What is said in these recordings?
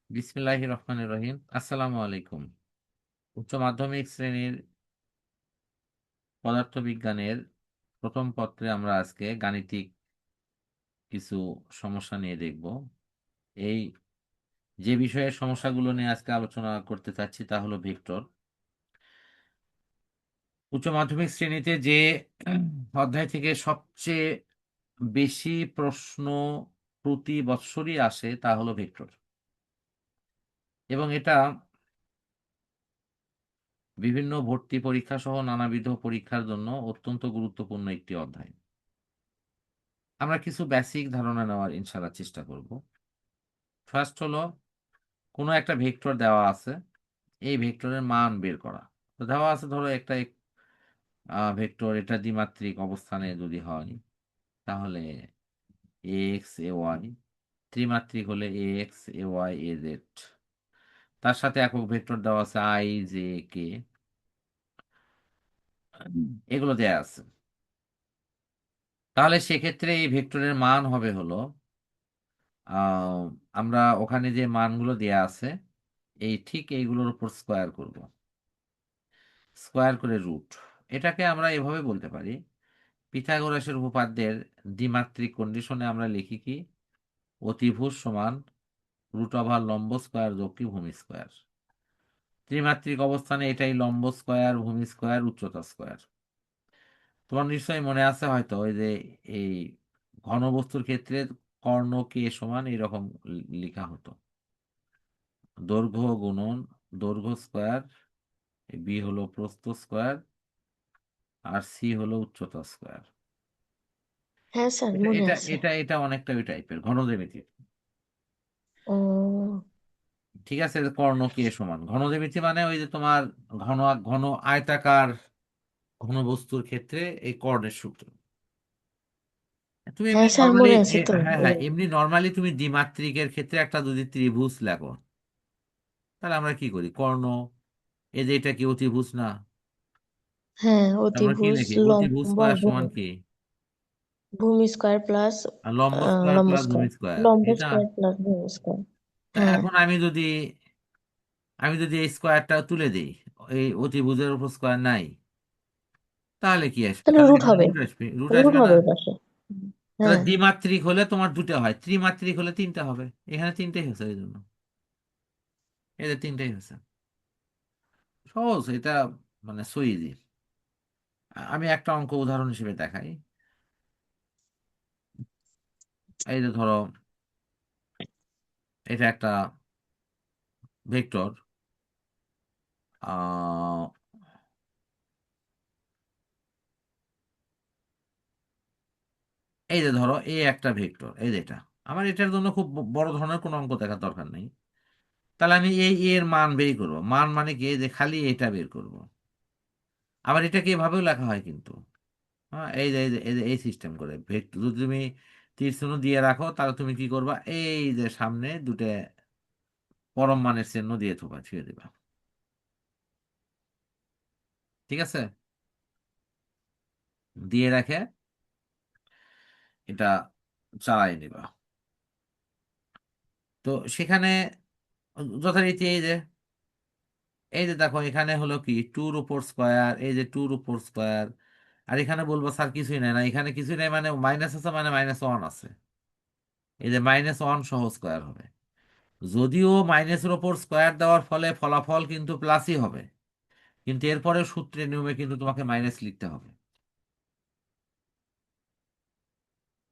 বিসমিল্লাহির রহমানির রহিম। আসসালামু আলাইকুম। উচ্চ মাধ্যমিক শ্রেণীর পদার্থবিজ্ঞানের প্রথম পত্রে আমরা আজকে গাণিতিক কিছু সমস্যা নিয়ে দেখব। এই যে বিষয়ের সমস্যাগুলো নিয়ে আজকে আলোচনা করতে চাচ্ছি তা হলো ভেক্টর। উচ্চ মাধ্যমিক শ্রেণীতে যে অধ্যায় থেকে সবচেয়ে বেশি প্রশ্ন প্রতি বৎসরই আসে তা হলো ভেক্টর, এবং এটা বিভিন্ন ভর্তি পরীক্ষা সহ নানাবিধ পরীক্ষার জন্য অত্যন্ত গুরুত্বপূর্ণ একটি অধ্যায়। আমরা কিছু বেসিক ধারণা নেওয়ার ইনশাআল্লাহ চেষ্টা করব। ফার্স্ট হলো, কোনো একটা ভেক্টর দেওয়া আছে, এই ভেক্টরের মান বের করা। তো দেওয়া আছে, ধরো একটা ভেক্টর, এটা দ্বিমাত্রিক অবস্থানে যদি হয় তাহলে এক্স এ ওয়াই, ত্রিমাত্রিক হলে এক্স এ ওয়াই এ জেড, তার সাথে একক ভেক্টর দেওয়া আছে আই জে কে, এগুলো দেয়া আছে। তাহলে সেক্ষেত্রে এই ভেক্টরের মান হবে হলো, আহ, আমরা ওখানে যে মানগুলো দেয়া আছে এই ঠিক এইগুলোর উপর স্কোয়ার করব, স্কোয়ার করে রুট। এটাকে আমরা এভাবে বলতে পারি, পিথাগোরাসের উপপাদ্যের দ্বিমাত্রিক কন্ডিশনে আমরা লিখি কি, অতিভুজ সমান রুট ওভার লম্ব স্কোয়ার যোগ কি ভূমি স্কোয়ার। ত্রিমাত্রিক অবস্থানে এটাই লম্ব স্কোয়ার ভূমি স্কোয়ার উচ্চতা স্কোয়ার। তোমার নিশ্চয়ই মনে আছে হয়তো ওই যে এই ঘনবস্তুর ক্ষেত্রে কর্ণ কে সমান এইরকম লেখা হতো, দৈর্ঘ্য গুণন দৈর্ঘ্য স্কোয়ার, বি হলো প্রস্থ স্কোয়ার, আর সি হলো উচ্চতা স্কোয়ার। হ্যাঁ স্যার, এটা মনে এটা আছে। এটা এটা অনেকটা ওই টাইপের ঘনজ্যামিতি। ও, ঠিক আছে, কর্ণ কে সমান ঘনজ্যামিতি মানে ওই যে তোমার ঘন ঘন আয়তাকার ঘনবস্তুর ক্ষেত্রে এই কর্ণের সূত্র। তুমি এমনি হ্যাঁ স্যার, নর্মালি, মনে আছে তো। হ্যাঁ হ্যাঁ, এমনি নর্মালি তুমি দ্বিমাত্রিকের ক্ষেত্রে একটা যদি ত্রিভুজ লেখো, তাহলে আমরা কি করি, কর্ণ, এই যে এটা কি অতিভুজ না, হ্যাঁ, আমরা কি অতিভুজ লিখি, অতিভুজ লম্ব স্কয়ার সমান ভূমি, কি, ভূমি স্কয়ার প্লাস আর লম্ব স্কয়ার লম্ব প্লাস স্কয়ার, ভূমি স্কয়ার, লম্ব এটা। স্কয়ার প্লাস ভূমি স্কয়ার। তা হ্যাঁ, এখন আমি যদি এই স্কোয়ারটা তুলে দিই, এই অতিভুজের উপর স্কোয়ার নাই, তাহলে কি আসবে, তাহলে তাহলে রুট এখানে হবে। রুট আসবে, রুট রুট আসবে না। হবে এর পাশে। তাহলে হ্যাঁ। দ্বিমাত্রিক হলে তোমার দুটো হয়, ত্রিমাত্রিক হলে তিনটা হবে। এখানে তিনটাই হয়েছে, এই জন্য এদের তিনটাই হয়েছে। সহজ এটা, মানে সো ইজি। আমি একটা অঙ্ক উদাহরণ হিসেবে দেখাই। এই যে ধরো, এটা একটা ভেক্টর, আহ এই যে ধরো এ একটা ভেক্টর, এই যে এটা। আমার এটার জন্য খুব বড় ধরনের কোনো অঙ্ক দেখার দরকার নেই। তাহলে আমি এই এর মান বের করব, মান মানে কি, এই যে খালি এটা বের করব। আবার এটাকে এভাবেও লেখা হয় কিন্তু, হ্যাঁ, এই যে এই সিস্টেম করে ভেক্টর যদি তুমি তীর চিহ্ন দিয়ে রাখো, তাহলে তুমি কি করবা, এই যে সামনে দুটো পরম মানের চিহ্ন দিয়ে থোবা, ছুঁয়ে দিবা। ঠিক আছে, দিয়ে রাখে এটা চালাই নিবা। তো সেখানে যথারীতি এই যে দেখো, এখানে হলো কি টুর উপর স্কোয়ার, এই যে টুর উপর স্কোয়ার। আর এখানে বলবো স্যার কিছুই নাই, না এখানে কিছুই নাই মানে মাইনাস আছে, মানে মাইনাস ওয়ান আছে। এই যে মাইনাস ওয়ান সহ স্কোয়ার হবে। যদিও মাইনাসের ওপর স্কোয়ার দেওয়ার ফলে ফলাফল কিন্তু প্লাসই হবে, কিন্তু এরপরে সূত্রের নিয়মে কিন্তু তোমাকে মাইনাস লিখতে হবে।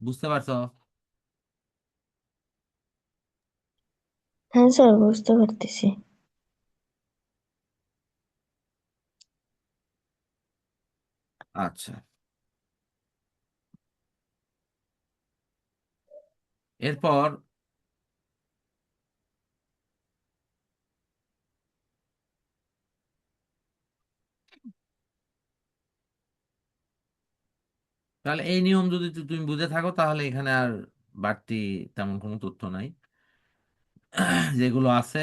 বুঝতে পারছো? হ্যাঁ স্যার, বুঝতে পারতেছি। আচ্ছা, এরপর তাহলে এই নিয়ম যদি তুমি বুঝে থাকো, তাহলে এখানে আর বাড়তি তেমন কোনো তথ্য নাই। যেগুলো আছে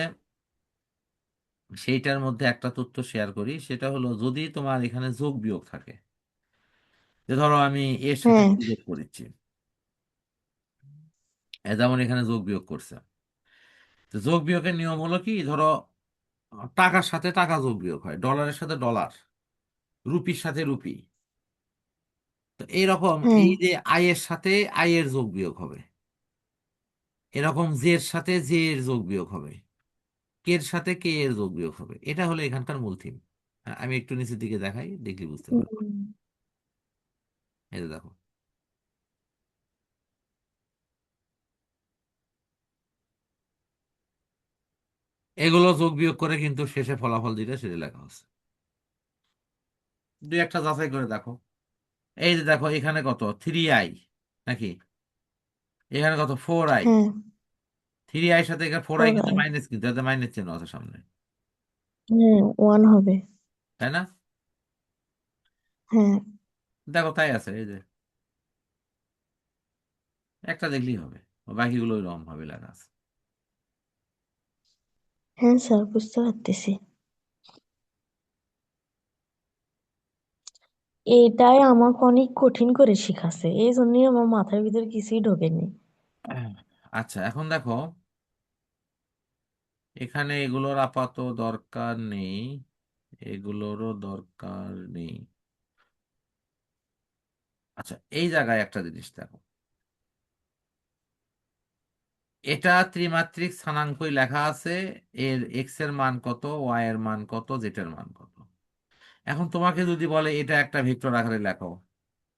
সেইটার মধ্যে একটা তথ্য শেয়ার করি, সেটা হলো যদি তোমার এখানে যোগ বিয়োগ থাকে, যে ধরো আমি এর সাথে হ্যাঁ। যোগ করেছি, যেমন এখানে যোগ বিয়োগ করছে, তো যোগ বিয়োগের নিয়ম হলো কি, ধরো টাকার সাথে টাকা যোগ বিয়োগ হয়, ডলারের সাথে ডলার, রুপির সাথে রুপি। তো এইরকম হ্যাঁ। এই যে আয়ের সাথে আয়ের যোগ বিয়োগ হবে, এরকম জের সাথে জে এর যোগ বিয়োগ হবে, কে এর সাথে কে এর যোগ বিয়োগ হবে। এটা হলো এখানকার মূল থিম। আমি একটু নিচের দিকে দেখাই, দেখলে বুঝতে পারবো। হুম। এই যে দেখো, এগুলো যোগ বিয়োগ করে কিন্তু শেষে ফলাফল যেটা সেটা লেখা আছে। দুই একটা যাচাই করে দেখো। এই যে দেখো, এখানে কত 3i নাকি, এখানে কত 4i। হ্যাঁ। 3i সাথে এখানে 4i ফোর কিন্তু আই। মাইনাস, কিন্তু এতে মাইনাস চিহ্ন আছে সামনে, হ্যাঁ, ওয়ান হবে। তাই না? হ্যাঁ। দেখো তাই আছে, এই যে একটা দেখলেই হবে, বাকিগুলো ওইরকম ভাবে লেখা আছে। হ্যাঁ স্যার, বুঝতে পারতেছি। এটাই আমাকে অনেক কঠিন করে শিখাছে, এই জন্যই আমার মাথার ভিতর কিছুই ঢোকেনি। আচ্ছা, এখন দেখো, এখানে এগুলোর আপাতত দরকার নেই, এগুলোরও দরকার নেই। আচ্ছা, এই জায়গায় একটা জিনিস দেখো, এটা ত্রিমাত্রিক স্থানাঙ্কই লেখা আছে, এর এক্স এর মান কত, ওয়াই এর মান কত, জেড এর মান কত। এখন তোমাকে যদি বলে এটা একটা ভেক্টর আকারে লেখো,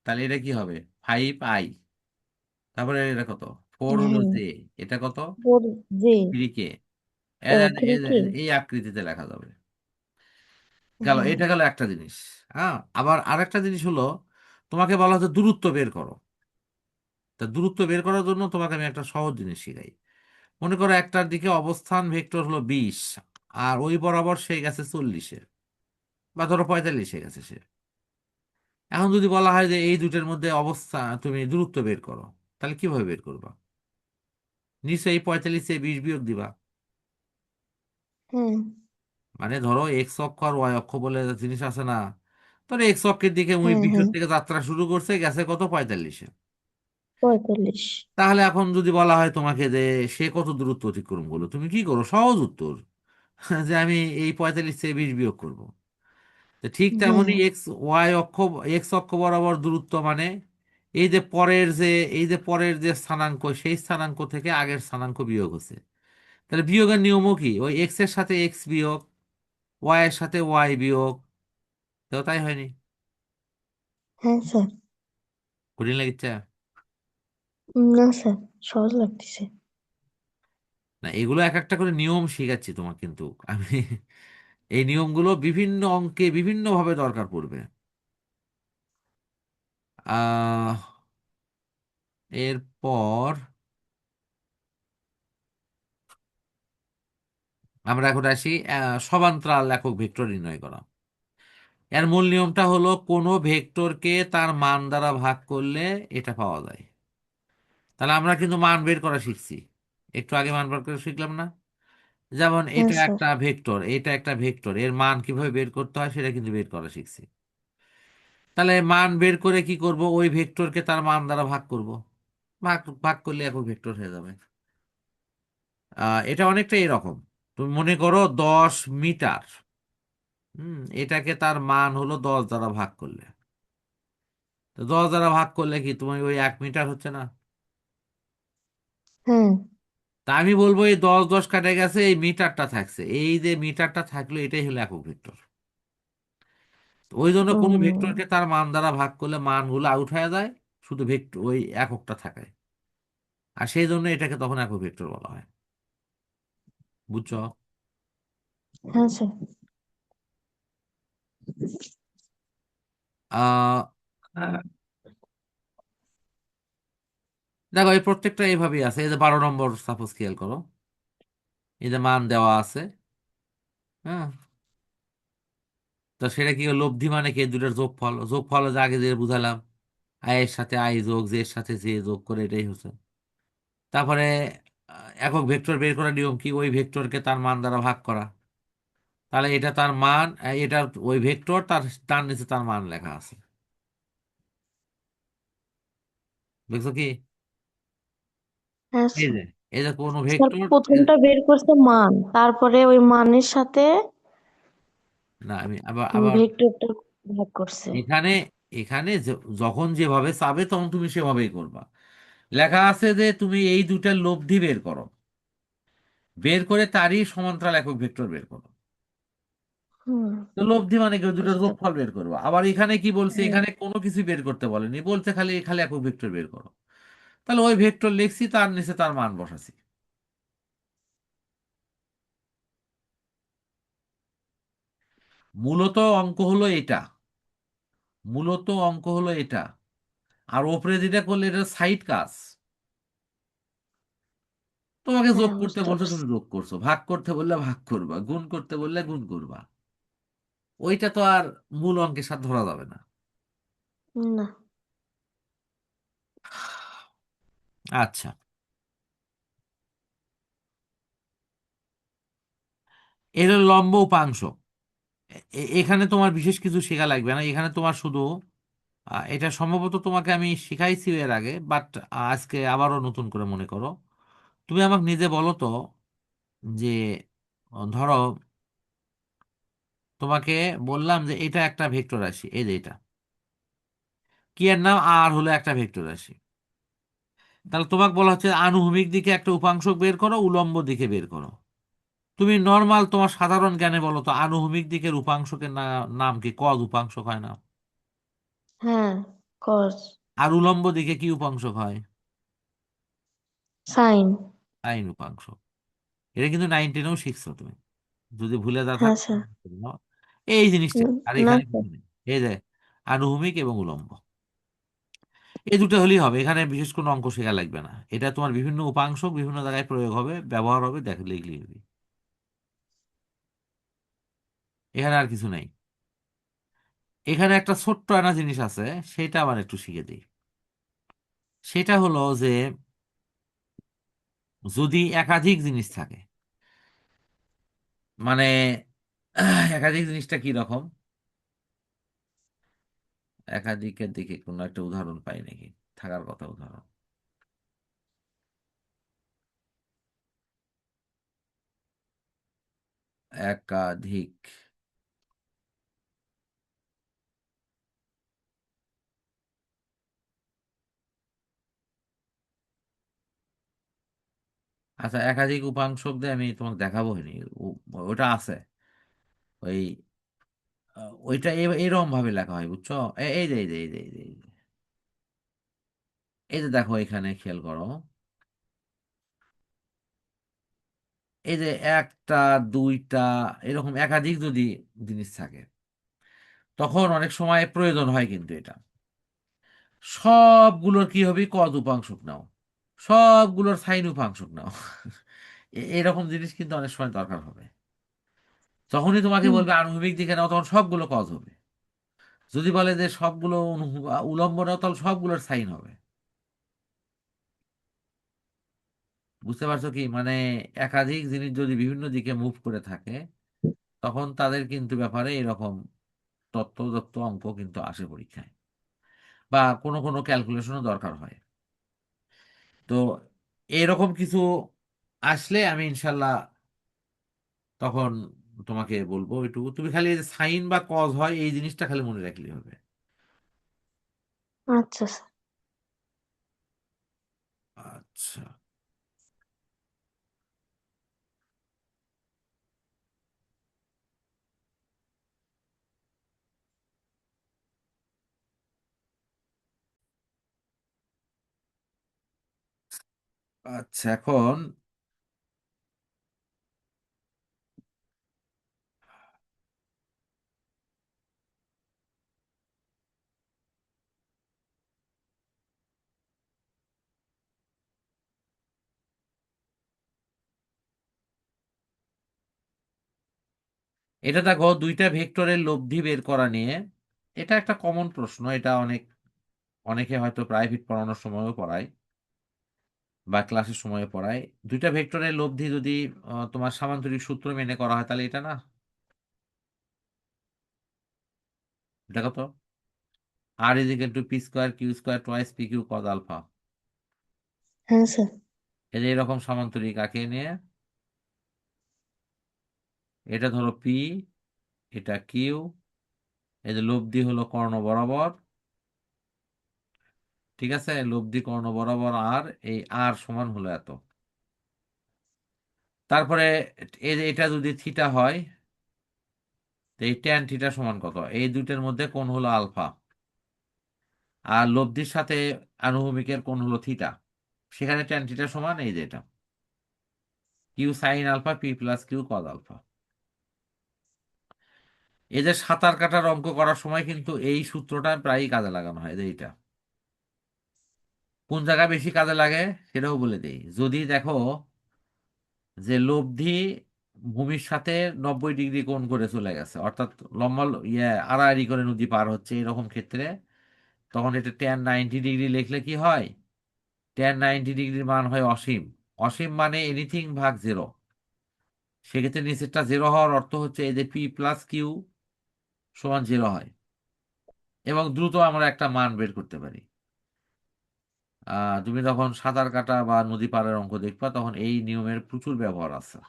তাহলে এটা কি হবে? 5i, তারপরে এটা কত, 4 হলো হ্যাঁ। জে, এটা কত, ফোর জে। 3k। ও, থ্রি কে। এই আকৃতিতে লেখা যাবে। গেল, হ্যাঁ। এটা গেল একটা জিনিস। হ্যাঁ, আবার আরেকটা জিনিস হলো, তোমাকে বলা হচ্ছে দূরত্ব বের করো। তা দূরত্ব বের করার জন্য তোমাকে আমি একটা সহজ জিনিস শিখাই। মনে করো একটার দিকে অবস্থান ভেক্টর হলো 20, আর ওই বরাবর সে গেছে 40-এ, বা ধরো 45-এ গেছে সে। এখন যদি বলা হয় যে এই দুটোর মধ্যে অবস্থা তুমি দূরত্ব বের করো, তাহলে কিভাবে বের করবা? নিশ্চয়ই 45-এ 20 বিয়োগ দিবা। হ্যাঁ। মানে ধরো এক্স অক্ষ আর ওয়াই অক্ষ বলে জিনিস আছে না, ধরো এক্স অক্ষের দিকে ওই হ্যাঁ। 20 হ্যাঁ। থেকে যাত্রা শুরু করছে, গেছে কত, 45-এ। 45। তাহলে এখন যদি বলা হয় তোমাকে যে সে কত দূরত্ব অতিক্রম করলো, তুমি কি করো? সহজ উত্তর, যে আমি এই 45-এ 20 বিয়োগ করব। তো ঠিক হ্যাঁ। তেমনই এক্স অক্ষ বরাবর দূরত্ব মানে এই যে পরের যে এই যে পরের যে স্থানাঙ্ক, সেই স্থানাঙ্ক থেকে আগের স্থানাঙ্ক বিয়োগ হচ্ছে। তাহলে বিয়োগের নিয়মও কি, ওই এক্স এর সাথে এক্স বিয়োগ, ওয়াই এর সাথে ওয়াই বিয়োগ। তো তাই হয়নি? হ্যাঁ স্যার। কঠিন লাগিচ্ছে? না স্যার, সহজ লাগতেছে। না, এগুলো এক একটা করে নিয়ম শিখাচ্ছি তোমার, কিন্তু আমি এই নিয়মগুলো বিভিন্ন অঙ্কে বিভিন্নভাবে দরকার পড়বে। আহ এরপর আমরা এখন আসি সমান্তরাল একক ভেক্টর নির্ণয় করা। এর মূল নিয়মটা হলো কোনো ভেক্টরকে তার মান দ্বারা ভাগ করলে এটা পাওয়া যায়। তাহলে আমরা কিন্তু মান বের করা শিখছি, একটু আগে মান বের করা শিখলাম না? যেমন হ্যাঁ এটা স্যার। একটা ভেক্টর, এটা একটা ভেক্টর, এর মান কিভাবে বের করতে হয় সেটা কিন্তু বের করা শিখছি। তাহলে মান বের করে কি করব, ওই ভেক্টরকে তার মান দ্বারা ভাগ করব, ভাগ ভাগ করলে একক ভেক্টর হয়ে যাবে। এটা অনেকটা এরকম, তুমি মনে করো 10 মিটার, এটাকে তার মান হলো 10 দ্বারা ভাগ করলে, তো 10 দ্বারা ভাগ করলে কি তুমি ওই 1 মিটার হচ্ছে না? হ্যাঁ। তা আমি বলবো এই 10 10 কাটে গেছে, এই মিটারটা থাকছে, এই যে মিটারটা থাকলো এটাই হলো একক ভেক্টর। ওই জন্য কোনো ভেক্টরকে ও। তার মান দ্বারা ভাগ করলে মানগুলো আউট হয়ে যায়, শুধু ভেক্টর ওই এককটা থাকায়। আর সেই জন্য এটাকে তখন একক ভেক্টর বলা হয়। বুঝছো? হ্যাঁ স্যার। আহ দেখো, এই প্রত্যেকটা এইভাবেই আছে। এই যে 12 নম্বর সাপোজ খেয়াল করো, এই যে মান দেওয়া আছে, হ্যাঁ, তো সেটা কি হলো? লব্ধি মানে কি, দুটার যোগফল। যোগফল যে আগে যে বুঝালাম, আই এর সাথে আই যোগ, জে এর সাথে জে যোগ করে, এটাই হচ্ছে। তারপরে একক ভেক্টর বের করার নিয়ম কি, ওই ভেক্টরকে তার মান দ্বারা ভাগ করা। তাহলে এটা তার মান, এটা ওই ভেক্টর, তার তার নিচে তার মান লেখা আছে। দেখছো কি? হ্যাঁ এই স্যার। যে এই যে কোনো স্যার ভেক্টর, প্রথমটা বের করছে মান, তারপরে ওই মানের সাথে না আমি আবার আবার ভেক্টরটা ভাগ করছে। এখানে, যখন যেভাবে চাবে তখন তুমি সেভাবেই করবা। লেখা আছে যে তুমি এই দুটার লব্ধি বের করো, বের করে তারই সমান্তরাল একক ভেক্টর বের করো। হুম। তো লব্ধি মানে কি, ওই দুটোর বুঝতে যোগফল বের করবা। আবার এখানে কি বলছে, হ্যাঁ। এখানে কোনো কিছু বের করতে বলেনি, বলছে খালি খালি একক ভেক্টর বের করো। তাহলে ওই ভেক্টর লিখছি, তার নিচে তার মান বসাছি। মূলত অঙ্ক হলো এটা, মূলত অঙ্ক হলো এটা। আর ওপরে যেটা করলে এটা সাইড কাজ। তোমাকে যোগ হ্যাঁ, করতে বুঝতে বলছে, পারছি। তুমি যোগ করছো, ভাগ করতে বললে ভাগ করবা, গুণ করতে বললে গুণ করবা। ওইটা তো আর মূল অঙ্কের সাথে ধরা যাবে না। না। আচ্ছা, এর লম্ব উপাংশ। এখানে তোমার বিশেষ কিছু শেখা লাগবে না, এখানে তোমার শুধু এটা সম্ভবত তোমাকে আমি শিখাইছি এর আগে, বাট আজকে আবারও নতুন করে মনে করো। তুমি আমাকে নিজে বলো তো, যে ধরো তোমাকে বললাম যে এটা একটা ভেক্টর রাশি, এই যে এটা, কি এর নাম, আর হলো একটা ভেক্টর রাশি। তাহলে তোমাকে বলা হচ্ছে আনুভূমিক দিকে একটা উপাংশ বের করো, উলম্ব দিকে বের করো। তুমি নর্মাল তোমার সাধারণ জ্ঞানে বলো তো, আনুভূমিক দিকের উপাংশকে নাম কি, কজ উপাংশ হয় না? হ্যাঁ, কস। আর উলম্ব দিকে কি উপাংশ হয়? সাইন। সাইন উপাংশ। এটা কিন্তু 9-10-এও শিখছো তুমি, যদি ভুলে যা হ্যাঁ থাকো স্যার। এই জিনিসটা। আর না এখানে স্যার। কিছু নেই, এই যে আনুভূমিক এবং উলম্ব, এই দুটো হলেই হবে, এখানে বিশেষ কোনো অঙ্ক শেখা লাগবে না। এটা তোমার বিভিন্ন উপাংশ বিভিন্ন জায়গায় প্রয়োগ হবে, ব্যবহার হবে, দেখ লিখলি হবে। এখানে আর কিছু নেই। এখানে একটা ছোট্ট একটা জিনিস আছে, সেটা আবার একটু শিখে দিই। সেটা হলো যে যদি একাধিক জিনিস থাকে, মানে একাধিক জিনিসটা কি রকম, একাধিকের দিকে কোনো একটা উদাহরণ পাই নাকি, থাকার কথা উদাহরণ, একাধিক। আচ্ছা, একাধিক উপাংশ দিয়ে আমি তোমাকে দেখাবো নি, ওটা আছে ওই, ওইটা এরকম ভাবে লেখা হয় বুঝছো। এই যে এই যে এই যে এই যে এই যে এই যে দেখো, এখানে খেয়াল করো, এই যে একটা, দুইটা, এরকম একাধিক যদি জিনিস থাকে, তখন অনেক সময় প্রয়োজন হয় কিন্তু এটা, সবগুলোর কি হবে, কদ উপাংশ নাও, সবগুলোর সাইন উপাংশ নাও। এরকম জিনিস কিন্তু অনেক সময় দরকার হবে। যখনই তোমাকে হুম। বলবে আনুভূমিক দিকে নাও, তখন সবগুলো কজ হবে। যদি বলে যে সবগুলো উলম্ব নাও, তাহলে সবগুলোর সাইন হবে। বুঝতে পারছো কি, মানে একাধিক জিনিস যদি বিভিন্ন দিকে মুভ করে থাকে, তখন তাদের কিন্তু ব্যাপারে এরকম তত্ত্বদত্ত অঙ্ক কিন্তু আসে পরীক্ষায়, বা কোনো কোনো ক্যালকুলেশনও দরকার হয়। তো এরকম কিছু আসলে আমি ইনশাল্লাহ তখন তোমাকে বলবো, একটু তুমি খালি সাইন বা কজ হয় এই জিনিসটা খালি মনে রাখলেই হবে। আচ্ছা স্যার। আচ্ছা, আচ্ছা, এখন এটা দেখো, দুইটা ভেক্টরের লব্ধি বের করা নিয়ে, এটা একটা কমন প্রশ্ন, এটা অনেকে হয়তো প্রাইভেট পড়ানোর সময়ও পড়ায়, বা ক্লাসের সময় পড়ায়। দুইটা ভেক্টরের লব্ধি যদি তোমার সামান্তরিক সূত্র মেনে করা হয়, তাহলে এটা না, দেখো তো, R = P² Q² 2 PQ cos alpha. হ্যাঁ স্যার। এই যে এরকম সমান্তরিক আঁকিয়ে নিয়ে এটা ধরো পি, এটা কিউ, এই যে লব্ধি হলো কর্ণ বরাবর, ঠিক আছে, লব্ধি কর্ণ বরাবর আর, এই আর সমান হলো এত। তারপরে এই যে এটা যদি থিটা হয়, তো এই ট্যান থিটা সমান কত, এই দুইটার মধ্যে কোণ হলো আলফা, আর লব্ধির সাথে আনুভূমিকের কোণ হলো থিটা, সেখানে ট্যান থিটা সমান এই যে এটা Q sine alpha P plus Q cos alpha. এদের সাঁতার কাটার অঙ্ক করার সময় কিন্তু এই সূত্রটা প্রায়ই কাজে লাগানো হয়, এই যে এইটা কোন জায়গায় বেশি কাজে লাগে সেটাও বলে দেই। যদি দেখো যে লব্ধি ভূমির সাথে 90 ডিগ্রি কোণ করে চলে গেছে, অর্থাৎ লম্বা আড়াআড়ি করে নদী পার হচ্ছে, এরকম ক্ষেত্রে তখন এটা tan 90 ডিগ্রি লিখলে কি হয়, tan 90 ডিগ্রির মান হয় অসীম। অসীম মানে এনিথিং ভাগ জিরো। সেক্ষেত্রে নিচেরটা জিরো হওয়ার অর্থ হচ্ছে এই যে পি প্লাস কিউ সমান জিরো হয়, এবং দ্রুত আমরা একটা মান বের করতে পারি। তুমি যখন সাঁতার কাটা বা নদী পাড়ের অঙ্ক দেখবা তখন এই নিয়মের প্রচুর ব্যবহার আছে,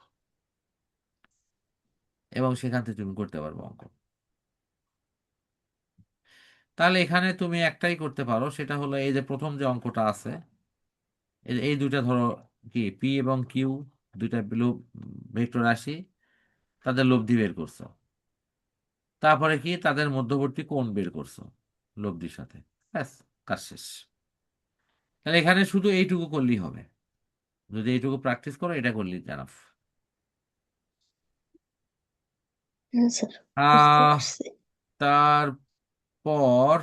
এবং সেখান থেকে তুমি করতে পারবে অঙ্ক। তাহলে এখানে তুমি একটাই করতে পারো, সেটা হলো এই যে প্রথম যে অঙ্কটা আছে, এই দুইটা ধরো কি পি এবং কিউ, দুইটা ভেক্টর রাশি, তাদের লব্ধি বের করছো, তারপরে কি তাদের মধ্যবর্তী কোণ বের করছো লব্ধির সাথে, ব্যাস, কাজ শেষ। তাহলে এখানে শুধু এইটুকু করলেই হবে, যদি এইটুকু প্র্যাকটিস করো এটা করলেই জানাফ। হ্যাঁ স্যার, বুঝতে আহ পারছি। তারপর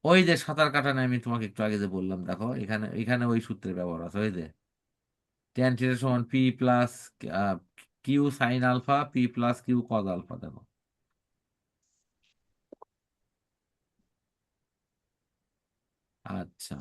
ওই যে সাঁতার কাটা নিয়ে আমি তোমাকে একটু আগে যে বললাম, দেখো এখানে এখানে ওই সূত্রের ব্যবহার আছে, ওই যে ট্যান থিটা সমান P plus Q sine alpha P plus Q cos alpha, দেখো। আচ্ছা,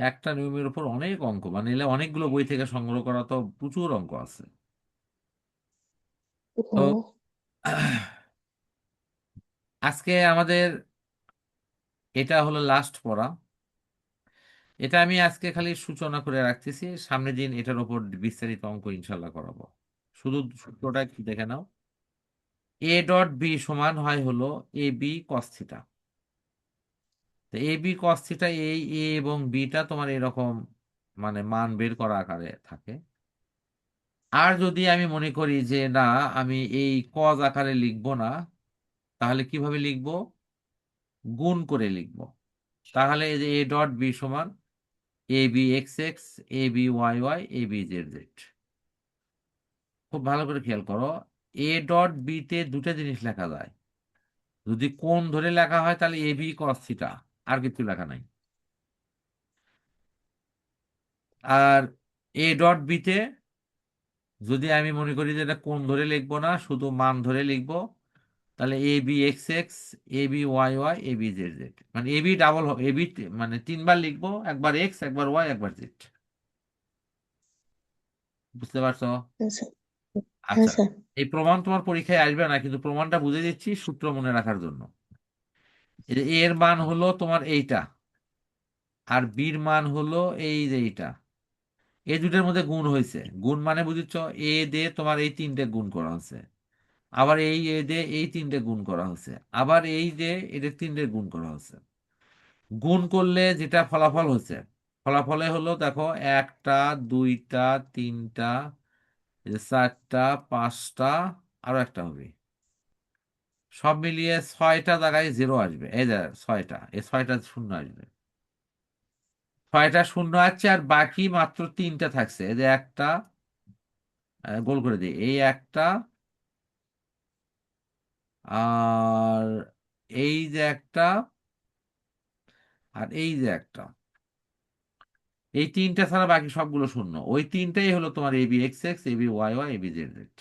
একটা নিয়মের উপর অনেক অঙ্ক, মানে এলে অনেকগুলো বই থেকে সংগ্রহ করা, তো প্রচুর অঙ্ক আছে। তো হ্যাঁ আজকে আমাদের এটা হলো লাস্ট পড়া। এটা আমি আজকে খালি সূচনা করে রাখতেছি, সামনের দিন এটার উপর বিস্তারিত অঙ্ক ইনশাল্লাহ করাবো। শুধু সূত্রটা কি দেখে নাও, এ ডট বি সমান হয় হলো এ বি কস থিটা। তো এ বি কস থিটা, এই এ এবং বিটা তোমার এরকম মানে মান বের করা আকারে থাকে। আর যদি আমি মনে করি যে না, আমি এই কজ আকারে লিখবো না, তাহলে কিভাবে লিখবো, গুণ করে লিখবো। তাহলে এই যে এ ডট বি সমান A B x x, A B Y Y, A B Z Z. খুব ভালো করে খেয়াল করো, এ ডট বি তে দুটা জিনিস লেখা যায়। যদি কোণ ধরে লেখা হয় তাহলে এ বি কস থিটা, আর কিছু লেখা নাই। আর এ ডট বি তে যদি আমি মনে করি যে এটা কোণ ধরে লিখবো না, শুধু মান ধরে লিখবো, তাহলে A B x x, A B Y Y, A B Z Z, মানে A B double, A B মানে তিনবার লিখবো, একবার এক্স, একবার ওয়াই, একবার জেড। বুঝতে পারছো? হ্যাঁ স্যার। হ্যাঁ আচ্ছা, স্যার। এই প্রমাণ তোমার পরীক্ষায় আসবে না, কিন্তু প্রমাণটা বুঝে দিচ্ছি সূত্র মনে রাখার জন্য। এই যে এর মান হলো তোমার এইটা, আর বির মান হলো এই যে এইটা, এই দুটার মধ্যে গুণ হয়েছে। গুণ মানে বুঝেছ, এ দিয়ে তোমার এই তিনটে গুণ করা হচ্ছে, আবার এই এ দিয়ে এই তিনটে গুণ করা হচ্ছে, আবার এই যে এদের তিনটে গুণ করা হচ্ছে। গুণ করলে যেটা ফলাফল হচ্ছে, ফলাফলে হলো দেখো একটা, দুইটা, তিনটা, এই যে চারটা, পাঁচটা, আরো একটা হবে, সব মিলিয়ে ছয়টা জায়গায় জিরো আসবে, এই যে ছয়টা, এই ছয়টা শূন্য আসবে, ছয়টা শূন্য আছে, আর বাকি মাত্র তিনটা থাকছে, এই যে একটা, গোল করে দিই, এই একটা, আর এই যে একটা, আর এই যে একটা, এই তিনটা ছাড়া বাকি সবগুলো শূন্য। ওই তিনটাই হলো তোমার AB X X, AB Y Y, AB Z Z.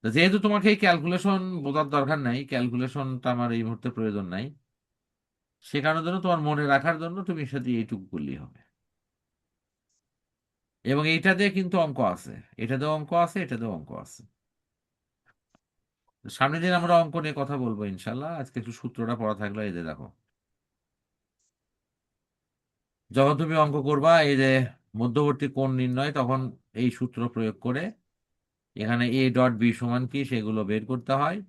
তো যেহেতু তোমাকে এই ক্যালকুলেশন বোঝার দরকার নাই, ক্যালকুলেশনটা আমার এই মুহূর্তে প্রয়োজন নাই, সে কারণের জন্য তোমার মনে রাখার জন্য তুমি সাথে এইটুকু করলেই হবে। এবং এইটাতে কিন্তু অঙ্ক আছে, এটাতেও অঙ্ক আছে, এটাতেও অঙ্ক আছে। সামনের দিন আমরা অঙ্ক নিয়ে কথা বলবো ইনশাল্লাহ। আজকে একটু সূত্রটা পড়া থাকলো, এই যে দেখো, যখন তুমি অঙ্ক করবা এই যে মধ্যবর্তী কোণ নির্ণয়, তখন এই সূত্র প্রয়োগ করে এখানে এ ডট বি সমান কি সেগুলো বের করতে হয়,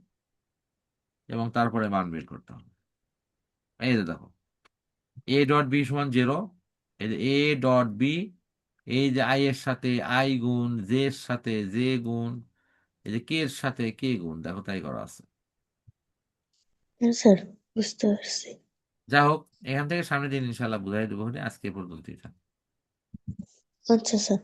এবং তারপরে মান বের করতে হবে। এই যে দেখো, এ ডট বি সমান 0, এই যে এ ডট বি, এই যে আই এর সাথে আই গুণ, জে এর সাথে জে গুণ, এই যে কে এর সাথে কে গুণ, দেখো তাই করা আছে। হ্যাঁ স্যার, বুঝতে পারছি। যা হোক, এখান থেকে সামনের দিন ইনশাল্লাহ বুঝাই দেবো। আজকে এ পর্যন্তই থাক। আচ্ছা স্যার।